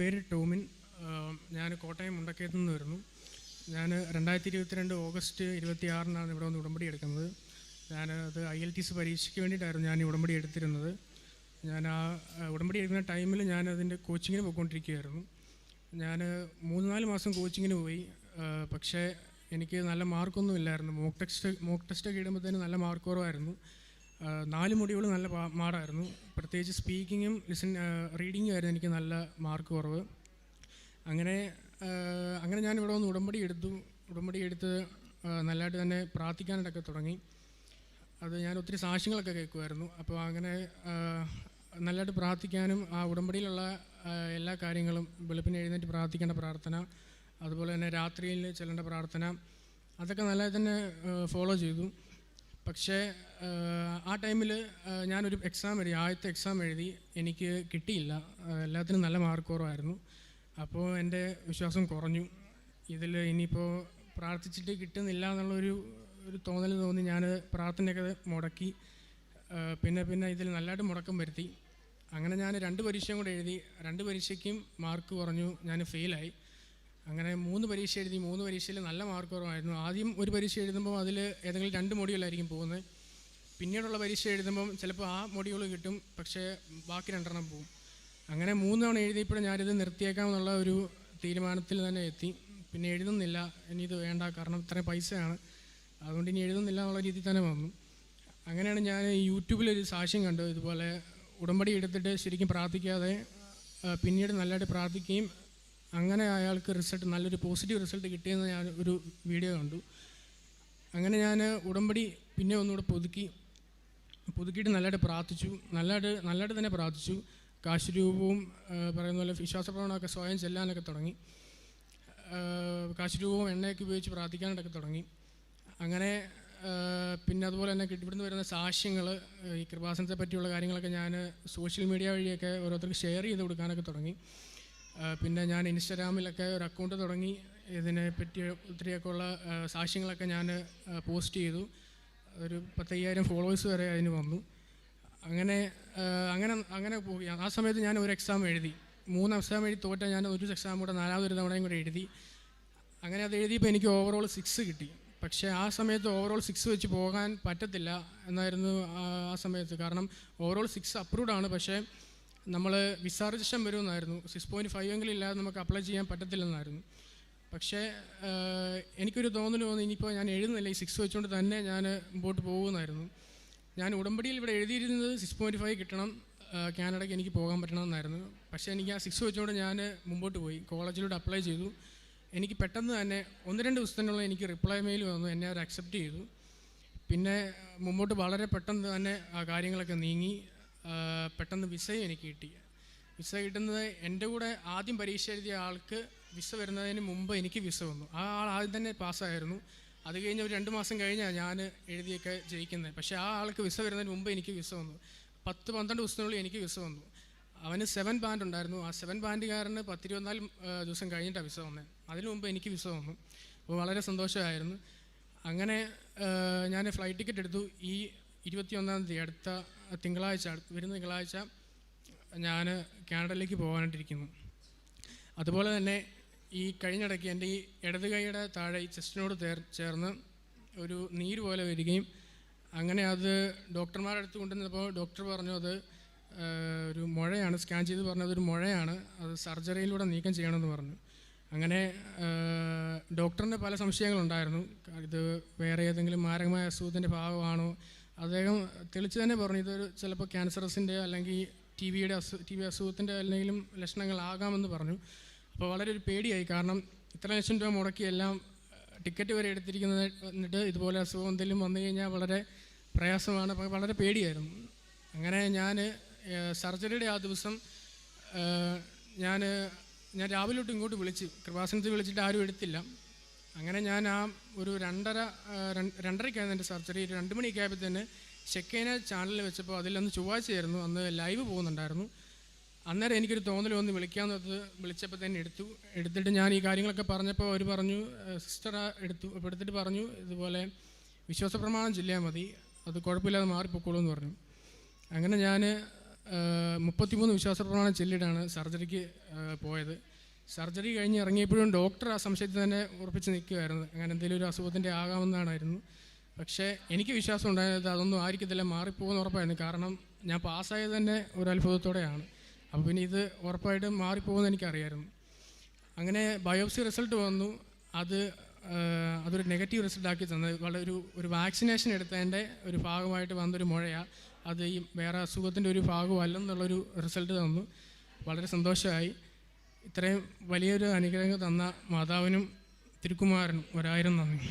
പേര് ടോമിൻ. ഞാൻ കോട്ടയം മുണ്ടക്കയത്തു നിന്ന് വരുന്നു. ഞാൻ 2022 ഓഗസ്റ്റ് 26-നാണ് ഇവിടെ വന്ന് ഉടമ്പടി എടുക്കുന്നത്. ഞാനത് IELTS പരീക്ഷയ്ക്ക് വേണ്ടിയിട്ടായിരുന്നു ഞാൻ ഈ ഉടമ്പടി എടുത്തിരുന്നത്. ഞാൻ ആ ഉടമ്പടി എടുക്കുന്ന ടൈമിൽ ഞാനതിൻ്റെ കോച്ചിങ്ങിന് പോയിക്കൊണ്ടിരിക്കുകയായിരുന്നു. ഞാൻ 3-4 മാസം കോച്ചിങ്ങിന് പോയി. പക്ഷേ എനിക്ക് നല്ല മാർക്കൊന്നും ഇല്ലായിരുന്നു. മോക്ക് ടെസ്റ്റൊക്കെ ഇടുമ്പോഴത്തേന് നല്ല മാർക്ക് കുറവായിരുന്നു. 4 മൊഡ്യൂൾ നല്ല പാടായിരുന്നു. പ്രത്യേകിച്ച് സ്പീക്കിങ്ങും റീഡിങ്ങും ആയിരുന്നു എനിക്ക് നല്ല മാർക്ക് കുറവ്. അങ്ങനെ ഞാൻ ഇവിടെ വന്ന് ഉടമ്പടി എടുത്ത് നല്ലതായിട്ട് തന്നെ പ്രാർത്ഥിക്കാനായിട്ടൊക്കെ തുടങ്ങി. അത് ഞാൻ ഒത്തിരി സാക്ഷ്യങ്ങളൊക്കെ കേൾക്കുമായിരുന്നു. അപ്പോൾ അങ്ങനെ നല്ലതായിട്ട് പ്രാർത്ഥിക്കാനും ആ ഉടമ്പടിയിലുള്ള എല്ലാ കാര്യങ്ങളും വെളുപ്പിന് എഴുന്നേറ്റ് പ്രാർത്ഥിക്കേണ്ട പ്രാർത്ഥന, അതുപോലെ തന്നെ രാത്രിയിൽ ചെല്ലേണ്ട പ്രാർത്ഥന, അതൊക്കെ നല്ലതായി തന്നെ ഫോളോ ചെയ്തു. പക്ഷേ ആ ടൈമിൽ ഞാനൊരു ആദ്യത്തെ എക്സാം എഴുതി. എനിക്ക് കിട്ടിയില്ല. എല്ലാത്തിനും നല്ല മാർക്ക് കുറവായിരുന്നു. അപ്പോൾ എൻ്റെ വിശ്വാസം കുറഞ്ഞു. ഇതിൽ ഇനിയിപ്പോൾ പ്രാർത്ഥിച്ചിട്ട് കിട്ടുന്നില്ല എന്നുള്ളൊരു തോന്നൽ തോന്നി. ഞാൻ പ്രാർത്ഥനയൊക്കെ മുടക്കി. പിന്നെ ഇതിൽ നല്ലതായിട്ട് മുടക്കം വരുത്തി. അങ്ങനെ ഞാൻ 2 പരീക്ഷയും കൂടെ എഴുതി. 2 പരീക്ഷയ്ക്കും മാർക്ക് കുറഞ്ഞു. ഞാൻ ഫെയിലായി. അങ്ങനെ 3 പരീക്ഷ എഴുതി. 3 പരീക്ഷയിൽ നല്ല മാർക്ക് കുറവായിരുന്നു. ആദ്യം ഒരു പരീക്ഷ എഴുതുമ്പോൾ അതിൽ ഏതെങ്കിലും 2 മൊഡ്യൂളായിരിക്കും പോകുന്നത്. പിന്നീടുള്ള പരീക്ഷ എഴുതുമ്പം ചിലപ്പോൾ ആ മൊഡ്യൂൾ കിട്ടും, പക്ഷേ ബാക്കി 2 പോകും. അങ്ങനെ 3 തവണ എഴുതിയപ്പോഴും ഞാനിത് നിർത്തിയേക്കാമെന്നുള്ള ഒരു തീരുമാനത്തിൽ തന്നെ എത്തി. പിന്നെ എഴുതുന്നില്ല, ഇനി ഇത് വേണ്ട, കാരണം ഇത്രയും പൈസയാണ്, അതുകൊണ്ട് ഇനി എഴുതുന്നില്ല എന്നുള്ള രീതിയിൽ തന്നെ വന്നു. അങ്ങനെയാണ് ഞാൻ യൂട്യൂബിലൊരു സാക്ഷ്യം കണ്ടു. ഇതുപോലെ ഉടമ്പടി എടുത്തിട്ട് ശരിക്കും പ്രാർത്ഥിക്കാതെ പിന്നീട് നല്ലതായിട്ട് പ്രാർത്ഥിക്കുകയും അങ്ങനെ അയാൾക്ക് നല്ലൊരു പോസിറ്റീവ് റിസൾട്ട് കിട്ടിയെന്ന് ഞാൻ ഒരു വീഡിയോ കണ്ടു. അങ്ങനെ ഞാൻ ഉടമ്പടി പിന്നെ ഒന്നുകൂടെ പുതുക്കിയിട്ട് നല്ലതായിട്ട് പ്രാർത്ഥിച്ചു. നല്ലതായിട്ട് തന്നെ പ്രാർത്ഥിച്ചു. കാശുരൂപവും പറയുന്ന പോലെ വിശ്വാസപ്രവണമൊക്കെ സ്വയം ചെല്ലാനൊക്കെ തുടങ്ങി. കാശുരൂപവും എണ്ണയൊക്കെ ഉപയോഗിച്ച് പ്രാർത്ഥിക്കാനായിട്ടൊക്കെ തുടങ്ങി. അങ്ങനെ പിന്നെ അതുപോലെ തന്നെ ഇവിടുന്ന് വരുന്ന സാക്ഷ്യങ്ങൾ, ഈ കൃപാസനത്തെ പറ്റിയുള്ള കാര്യങ്ങളൊക്കെ ഞാൻ സോഷ്യൽ മീഡിയ വഴിയൊക്കെ ഓരോരുത്തർക്ക് ഷെയർ ചെയ്ത് കൊടുക്കാനൊക്കെ തുടങ്ങി. പിന്നെ ഞാൻ ഇൻസ്റ്റാഗ്രാമിലൊക്കെ ഒരു അക്കൗണ്ട് തുടങ്ങി. ഇതിനെപ്പറ്റി ഒത്തിരിയൊക്കെ ഉള്ള സാക്ഷ്യങ്ങളൊക്കെ ഞാൻ പോസ്റ്റ് ചെയ്തു. ഒരു 10,000 ഫോളോവേഴ്സ് വരെ അതിന് വന്നു. അങ്ങനെ പോയി. ആ സമയത്ത് ഞാൻ ഒരു എക്സാം എഴുതി. 3 എക്സാം എഴുതി തോറ്റ ഞാൻ ഒരു എക്സാം കൂടെ 4ാമതൊരു തവണയും കൂടെ എഴുതി. അങ്ങനെ അത് എഴുതിയപ്പോൾ എനിക്ക് ഓവറോൾ 6 കിട്ടി. പക്ഷേ ആ സമയത്ത് ഓവറോൾ 6 വെച്ച് പോകാൻ പറ്റത്തില്ല എന്നായിരുന്നു ആ സമയത്ത്. കാരണം ഓവറോൾ 6 അപ്രൂവ്ഡ് ആണ്, പക്ഷേ നമ്മൾ വിസ രജിസ്ട്രേഷൻ വരുമെന്നായിരുന്നു. 6.5 എങ്കിലും ഇല്ലാതെ നമുക്ക് അപ്ലൈ ചെയ്യാൻ പറ്റത്തില്ലെന്നായിരുന്നു. പക്ഷേ എനിക്കൊരു തോന്നൽ തോന്നി, ഇനിയിപ്പോൾ ഞാൻ എഴുതുന്നില്ല, ഈ 6 വെച്ചുകൊണ്ട് തന്നെ ഞാൻ മുമ്പോട്ട് പോകുമെന്നായിരുന്നു. ഞാൻ ഉടമ്പടിയിൽ ഇവിടെ എഴുതിയിരുന്നത് 6.5 കിട്ടണം, കാനഡയ്ക്ക് എനിക്ക് പോകാൻ പറ്റണമെന്നായിരുന്നു. പക്ഷേ എനിക്ക് ആ 6 വെച്ചുകൊണ്ട് ഞാൻ മുമ്പോട്ട് പോയി. കോളേജിലൂടെ അപ്ലൈ ചെയ്തു. എനിക്ക് പെട്ടെന്ന് തന്നെ 1-2 ദിവസത്തിനുള്ള എനിക്ക് റിപ്ലൈ മെയിൽ വന്നു. എന്നെ അവർ അക്സെപ്റ്റ് ചെയ്തു. പിന്നെ മുമ്പോട്ട് വളരെ പെട്ടെന്ന് തന്നെ ആ കാര്യങ്ങളൊക്കെ നീങ്ങി. പെട്ടെന്ന് വിസയും എനിക്ക് കിട്ടി. വിസ കിട്ടുന്നത് എൻ്റെ കൂടെ ആദ്യം പരീക്ഷ എഴുതിയ ആൾക്ക് വിസ വരുന്നതിന് മുമ്പ് എനിക്ക് വിസ വന്നു. ആ ആൾ ആദ്യം തന്നെ പാസ്സായിരുന്നു. അത് കഴിഞ്ഞ് ഒരു 2 മാസം കഴിഞ്ഞാണ് ഞാൻ എഴുതിയൊക്കെ ജയിക്കുന്നത്. പക്ഷേ ആ ആൾക്ക് വിസ വരുന്നതിന് മുമ്പ് എനിക്ക് വിസ വന്നു. 10-12 ദിവസത്തിനുള്ളിൽ എനിക്ക് വിസ വന്നു. അവന് 7 ബാൻഡ് ഉണ്ടായിരുന്നു. ആ 7 ബാൻഡുകാരന് 10-24 ദിവസം കഴിഞ്ഞിട്ടാണ് വിസ വന്നത്. അതിനു മുമ്പ് എനിക്ക് വിസ വന്നു. അപ്പോൾ വളരെ സന്തോഷമായിരുന്നു. അങ്ങനെ ഞാൻ ഫ്ലൈറ്റ് ടിക്കറ്റ് എടുത്തു. ഈ 21-ാം തീയതി അടുത്ത വരുന്ന തിങ്കളാഴ്ച ഞാൻ കാനഡയിലേക്ക് പോകാനായിട്ടിരിക്കുന്നു. അതുപോലെ തന്നെ ഈ കഴിഞ്ഞിടയ്ക്ക് എൻ്റെ ഈ ഇടത് കൈയുടെ താഴെ ഈ ചെസ്റ്റിനോട് ചേർന്ന് ഒരു നീര് പോലെ വരികയും, അങ്ങനെ അത് ഡോക്ടർമാരുടെ അടുത്ത് കൊണ്ടുവന്നപ്പോൾ ഡോക്ടർ പറഞ്ഞു അത് ഒരു മുഴയാണ്. സ്കാൻ ചെയ്ത് പറഞ്ഞത് ഒരു മുഴയാണ്, അത് സർജറിയിലൂടെ നീക്കം ചെയ്യണമെന്ന് പറഞ്ഞു. അങ്ങനെ ഡോക്ടറിന് പല സംശയങ്ങളുണ്ടായിരുന്നു. ഇത് വേറെ ഏതെങ്കിലും മാരകമായ അസുഖത്തിൻ്റെ ഭാഗമാണോ? അദ്ദേഹം തെളിച്ച് തന്നെ പറഞ്ഞു ഇതൊരു ചിലപ്പോൾ ക്യാൻസറസിൻ്റെ അല്ലെങ്കിൽ ടി ബി അസുഖത്തിൻ്റെ എന്തെങ്കിലും ലക്ഷണങ്ങളാകാമെന്ന് പറഞ്ഞു. അപ്പോൾ വളരെ ഒരു പേടിയായി. കാരണം ഇത്ര ലക്ഷം രൂപ മുടക്കി എല്ലാം ടിക്കറ്റ് വരെ എടുത്തിരിക്കുന്നത്, എന്നിട്ട് ഇതുപോലെ അസുഖം എന്തെങ്കിലും വന്നു കഴിഞ്ഞാൽ വളരെ പ്രയാസമാണ്. അപ്പോൾ വളരെ പേടിയായിരുന്നു. അങ്ങനെ ഞാൻ സർജറിയുടെ ആ ദിവസം ഞാൻ രാവിലെ തൊട്ട് ഇങ്ങോട്ട് കൃപാസനത്തിൽ വിളിച്ചിട്ട് ആരും എടുത്തില്ല. അങ്ങനെ ഞാൻ ആ ഒരു 2:30-ക്കായിരുന്നു എൻ്റെ സർജറി. 2 മണിയൊക്കെ ആയപ്പോൾ തന്നെ ചെക്കൈന ചാനലിൽ വെച്ചപ്പോൾ അതിലന്ന് ചൊവ്വാഴ്ചയായിരുന്നു, അന്ന് ലൈവ് പോകുന്നുണ്ടായിരുന്നു. അന്നേരം എനിക്കൊരു തോന്നൽ വന്ന് വിളിക്കാമെന്നത് വിളിച്ചപ്പോൾ തന്നെ എടുത്തിട്ട് ഞാൻ ഈ കാര്യങ്ങളൊക്കെ പറഞ്ഞപ്പോൾ അവർ പറഞ്ഞു സിസ്റ്റർ എടുത്തിട്ട് പറഞ്ഞു ഇതുപോലെ വിശ്വാസപ്രമാണം ചൊല്ലിയാൽ മതി, അത് കുഴപ്പമില്ലാതെ മാറിപ്പോക്കോളൂ എന്ന് പറഞ്ഞു. അങ്ങനെ ഞാൻ 33 വിശ്വാസപ്രമാണം ചെല്ലിയിട്ടാണ് സർജറിക്ക് പോയത്. സർജറി കഴിഞ്ഞ് ഇറങ്ങിയപ്പോഴും ഡോക്ടർ ആ സംശയത്തിൽ തന്നെ ഉറപ്പിച്ച് നിൽക്കുമായിരുന്നു, അങ്ങനെ എന്തെങ്കിലും ഒരു അസുഖത്തിൻ്റെ ആകാമെന്നായിരുന്നു. പക്ഷേ എനിക്ക് വിശ്വാസം ഉണ്ടായത് അതൊന്നും ആയിരിക്കത്തില്ല, മാറിപ്പോകുമെന്ന് ഉറപ്പായിരുന്നു. കാരണം ഞാൻ പാസ്സായത് തന്നെ ഒരു അത്ഭുതത്തോടെയാണ്. അപ്പോൾ പിന്നെ ഇത് ഉറപ്പായിട്ടും മാറിപ്പോകുമെന്ന് എനിക്കറിയായിരുന്നു. അങ്ങനെ ബയോപ്സി റിസൾട്ട് വന്നു. അതൊരു നെഗറ്റീവ് റിസൾട്ടാക്കി തന്നത്. വളരെ ഒരു വാക്സിനേഷൻ എടുത്തതിൻ്റെ ഒരു ഭാഗമായിട്ട് വന്നൊരു മുഴയാണ്. അത് ഈ വേറെ അസുഖത്തിൻ്റെ ഒരു ഭാഗമല്ലെന്നുള്ളൊരു റിസൾട്ട് തന്നു. വളരെ സന്തോഷമായി. ഇത്രയും വലിയൊരു അനുഗ്രഹം തന്ന മാതാവിനും തിരുക്കുമാരനും 1000 നന്ദി.